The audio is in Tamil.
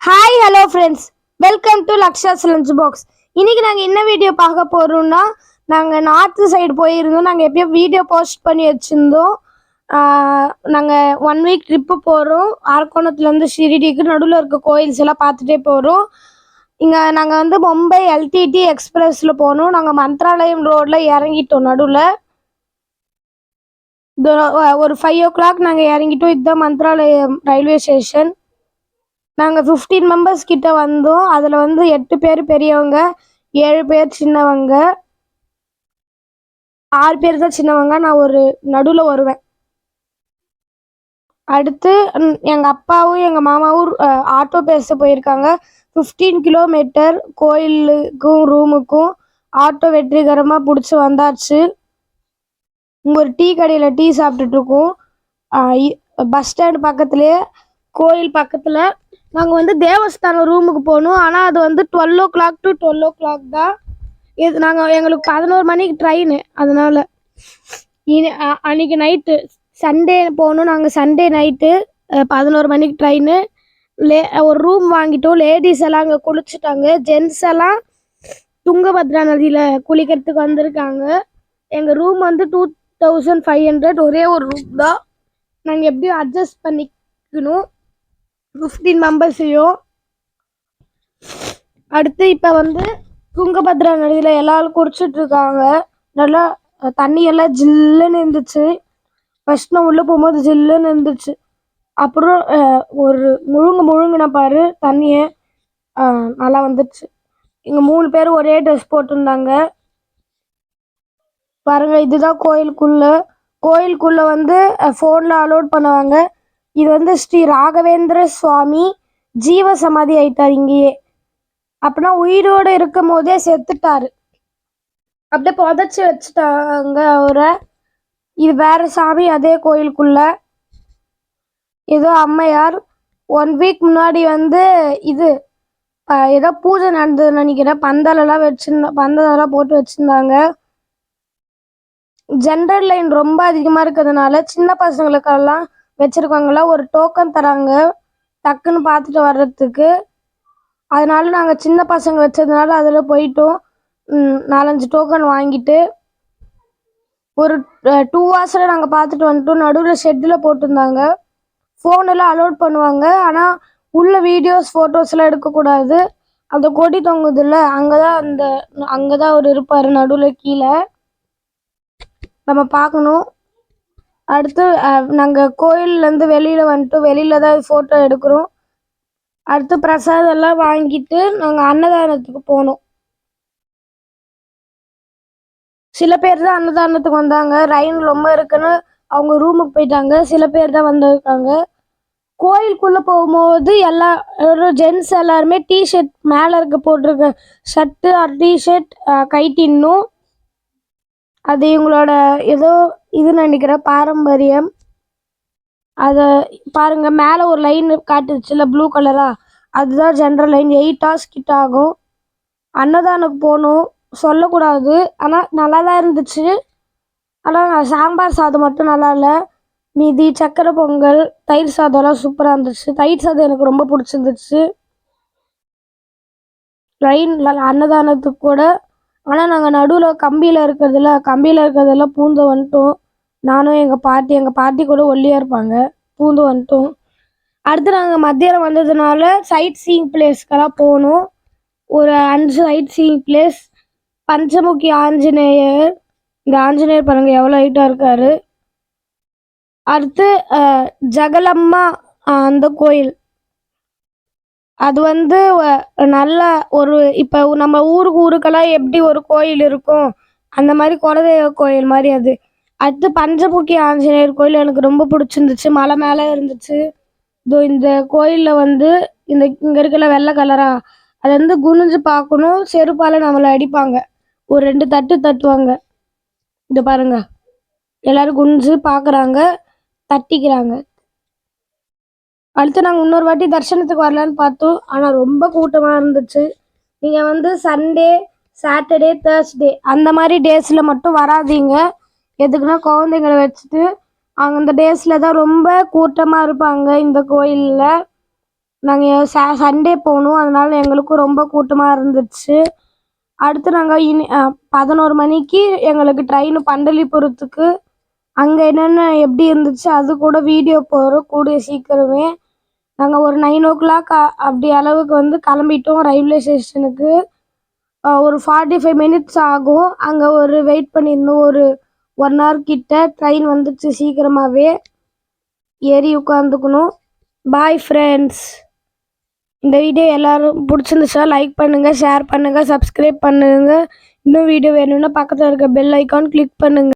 Hi hello friends, welcome to Laksha's lunch box. இன்னைக்கு நாங்கள் என்ன வீடியோ பார்க்க போகிறோம்னா, நாங்கள் நார்த்து சைடு போயிருந்தோம். நாங்கள் எப்பயோ வீடியோ போஸ்ட் பண்ணி வச்சுருந்தோம். நாங்கள் 1 வீக் ட்ரிப்பு போகிறோம். அரக்கோணத்துலேருந்து ஷிரிடிக்கு நடுவில் இருக்க கோயில்ஸ் எல்லாம் பார்த்துட்டே போகிறோம். இங்கே நாங்கள் வந்து மும்பை எல்டிடி எக்ஸ்பிரஸில் போனோம். நாங்கள் மந்த்ராலயம் ரோடில் இறங்கிட்டோம். நடுவில் ஒரு 5 o'clock நாங்கள் இறங்கிட்டோம். இதுதான் மந்த்ராலயம் ரயில்வே ஸ்டேஷன். நாங்கள் 15 மெம்பர்ஸ் கிட்ட வந்தோம். அதில் வந்து 8 பேர் பெரியவங்க, 7 பேர் சின்னவங்க, 6 பேர் தான் சின்னவங்க. நான் ஒரு நடுவில் வருவேன். அடுத்து எங்கள் அப்பாவும் எங்கள் மாமாவும் ஆட்டோ பேச போயிருக்காங்க. 15 கிலோமீட்டர் கோயிலுக்கும் ரூமுக்கும் ஆட்டோ வெற்றிகரமாக பிடிச்சி வந்தாச்சு. இங்கே ஒரு டீ கடையில் டீ சாப்பிட்டுட்ருக்கோம். பஸ் ஸ்டாண்டு பக்கத்துலேயே கோயில் பக்கத்தில். நாங்கள் வந்து தேவஸ்தானம் ரூமுக்கு போகணும். ஆனால் அது வந்து 12 o'clock to 12 o'clock தான். எங்களுக்கு 11 மணிக்கு ட்ரெயின். அதனால் அன்றைக்கி நைட்டு சண்டே போகணும். நாங்கள் சண்டே நைட்டு 11 மணிக்கு ட்ரெயின். ஒரு ரூம் வாங்கிட்டோம். லேடிஸ் எல்லாம் அங்கே குளிச்சுட்டாங்க. ஜென்ட்ஸ் எல்லாம் துங்கபத்ரா நதியில் குளிக்கிறதுக்கு வந்திருக்காங்க. எங்கள் ரூம் வந்து 2500. ஒரே ஒரு ரூம் தான். நாங்கள் எப்படியும் அட்ஜஸ்ட் பண்ணிக்கணும் 15 மெம்பர்ஸையும். அடுத்து இப்போ வந்து துங்கபத்ரா நதியில் எல்லாரும் குடிச்சிட்ருக்காங்க. நல்லா தண்ணியெல்லாம் ஜில்லுன்னு இருந்துச்சு. ஃபஸ்ட் நான் உள்ளே போகும்போது ஜில்லுன்னு இருந்துச்சு. அப்புறம் ஒரு முழுங்கின பாரு தண்ணியை நல்லா வந்துடுச்சு. இங்கே 3 பேர் ஒரே ட்ரெஸ் போட்டிருந்தாங்க. பாருங்கள், இதுதான் கோயிலுக்குள்ளே வந்து ஃபோனில் அலோட் பண்ணுவாங்க. இது வந்து ஸ்ரீ ராகவேந்திர சுவாமி ஜீவ சமாதி ஆயிட்டார் இங்கேயே. அப்படின்னா உயிரோடு இருக்கும் போதே செத்துட்டாரு. அப்படியே புதைச்சி வச்சுட்டாங்க அவரை. இது வேற சாமி. அதே கோயிலுக்குள்ள ஏதோ அம்மையார் 1 வீக் முன்னாடி வந்து இது ஏதோ பூஜை நடந்ததுன்னு நினைக்கிறேன். பந்தலெல்லாம் போட்டு வச்சுருந்தாங்க. ஜென்ரல் லைன் ரொம்ப அதிகமாக இருக்கிறதுனால சின்ன பசங்களுக்கெல்லாம் வச்சுருக்காங்களா ஒரு டோக்கன் தராங்க டக்குன்னு பார்த்துட்டு வர்றதுக்கு. அதனால நாங்கள் சின்ன பசங்க வச்சதுனால அதில் போயிட்டோம். 4-5 டோக்கன் வாங்கிட்டு ஒரு 2 hours நாங்கள் பார்த்துட்டு வந்துட்டோம். நடுவில் ஷெட்டில் போட்டிருந்தாங்க. ஃபோனெல்லாம் அலோட் பண்ணுவாங்க. ஆனால் உள்ள வீடியோஸ் ஃபோட்டோஸ்லாம் எடுக்கக்கூடாது. அந்த கொடி தொங்குதில்ல, அங்கே தான் அவர் இருப்பார் நடுவில் கீழே. நம்ம பார்க்கணும். அடுத்து நாங்கள் கோயிலேருந்து வெளியில் வந்துட்டு வெளியில் தான் ஃபோட்டோ எடுக்கிறோம். அடுத்து பிரசாதம் எல்லாம் வாங்கிட்டு நாங்கள் அன்னதானத்துக்கு போனோம். சில பேர் தான் அன்னதானத்துக்கு வந்தாங்க. ரெயின் ரொம்ப இருக்குன்னு அவங்க ரூமுக்கு போயிட்டாங்க. சில பேர் தான் வந்திருக்காங்க. கோயிலுக்குள்ளே போகும்போது ஜென்ட்ஸ் எல்லாருமே டிஷர்ட் மேலே இருக்க போட்டிருக்க ஷர்ட்டு ஆர் டிஷர்ட் கைட்டின்னும். அது இவங்களோட ஏதோ இதுன்னு நினைக்கிற பாரம்பரியம். அதை பாருங்கள், மேலே ஒரு லைன் காட்டுச்சுல ப்ளூ கலராக, அதுதான் ஜென்ரல் லைன். 8 hours கிட்ட ஆகும். அன்னதானம் போகணும், சொல்லக்கூடாது. ஆனால் நல்லா தான் இருந்துச்சு. ஆனால் சாம்பார் சாதம் மட்டும் நல்லா இல்லை. மீதி சக்கரை பொங்கல், தயிர் சாதம்லாம் சூப்பராக இருந்துச்சு. தயிர் சாதம் எனக்கு ரொம்ப பிடிச்சிருந்துச்சு. அன்னதானத்துக்கு கூட. ஆனால் நாங்கள் நடுவில் கம்பியில் இருக்கிறதெல்லாம் பூந்து வந்துட்டோம். நானும் எங்கள் பாட்டி கூட ஒல்லியாக இருப்பாங்க, பூந்து வந்துட்டோம். அடுத்து நாங்கள் மத்தியானம் வந்ததுனால சைட் சீயிங் பிளேஸ்க்கெல்லாம் போகணும். ஒரு 5 sight seeing place. Panchamukhi Anjaneyar. இந்த ஆஞ்சநேயர் பாருங்கள் எவ்வளோ ஹைட்டாக இருக்கார். அடுத்து ஜகலம்மா அந்த கோயில். அது வந்து நல்ல ஒரு இப்போ நம்ம ஊருக்கெல்லாம் எப்படி ஒரு கோயில் இருக்கும் அந்த மாதிரி குலதெய்வ கோயில் மாதிரி அது. அடுத்து பஞ்சமுகி ஆஞ்சநேயர் கோயில் எனக்கு ரொம்ப பிடிச்சிருந்துச்சு. மலை மேலே இருந்துச்சு. இந்த கோயிலில் வந்து இங்கே இருக்கிற வெள்ளை கலராக அதை வந்து குனிஞ்சு பார்க்கணும். செருப்பால் நம்மளை அடிப்பாங்க. ஒரு 2 தட்டு தட்டுவாங்க. இது பாருங்க, எல்லாரும் குனிஞ்சு பார்க்குறாங்க, தட்டிக்கிறாங்க. அடுத்து நாங்கள் இன்னொரு வாட்டி தரிசனத்துக்கு வரலான்னு பார்த்தோம். ஆனால் ரொம்ப கூட்டமாக இருந்துச்சு. நீங்கள் வந்து சண்டே, சாட்டர்டே, தேர்ஸ்டே அந்த மாதிரி டேஸில் மட்டும் வராதீங்க. எதுக்குன்னா குழந்தைங்களை வச்சுட்டு அந்த டேஸில் தான் ரொம்ப கூட்டமாக இருப்பாங்க இந்த கோயிலில். நாங்கள் சண்டே போகணும், அதனால எங்களுக்கும் ரொம்ப கூட்டமாக இருந்துச்சு. அடுத்து நாங்கள் 11 மணிக்கு எங்களுக்கு ட்ரெயின் பண்டலிபுரத்துக்கு. அங்கே என்னென்ன எப்படி இருந்துச்சு அது கூட வீடியோ போடுறோம் கூடிய சீக்கிரமே. நாங்கள் ஒரு 9:00 அப்படி அளவுக்கு வந்து கிளம்பிட்டோம் ரயில்வே ஸ்டேஷனுக்கு. ஒரு 45 மினிட்ஸ் ஆகும். அங்கே ஒரு வெயிட் பண்ணியிருந்தோம், ஒரு 1 hour கிட்ட. ட்ரெயின் வந்துச்சு சீக்கிரமாகவே, ஏறி உட்காந்துக்கணும். Bye friends. இந்த வீடியோ எல்லோரும் பிடிச்சிருந்துச்சா லைக் பண்ணுங்கள், ஷேர் பண்ணுங்கள், சப்ஸ்கிரைப் பண்ணுங்கள். இன்னும் வீடியோ வேணும்னா பக்கத்தில் இருக்க பெல் ஐக்கான் கிளிக் பண்ணுங்கள்.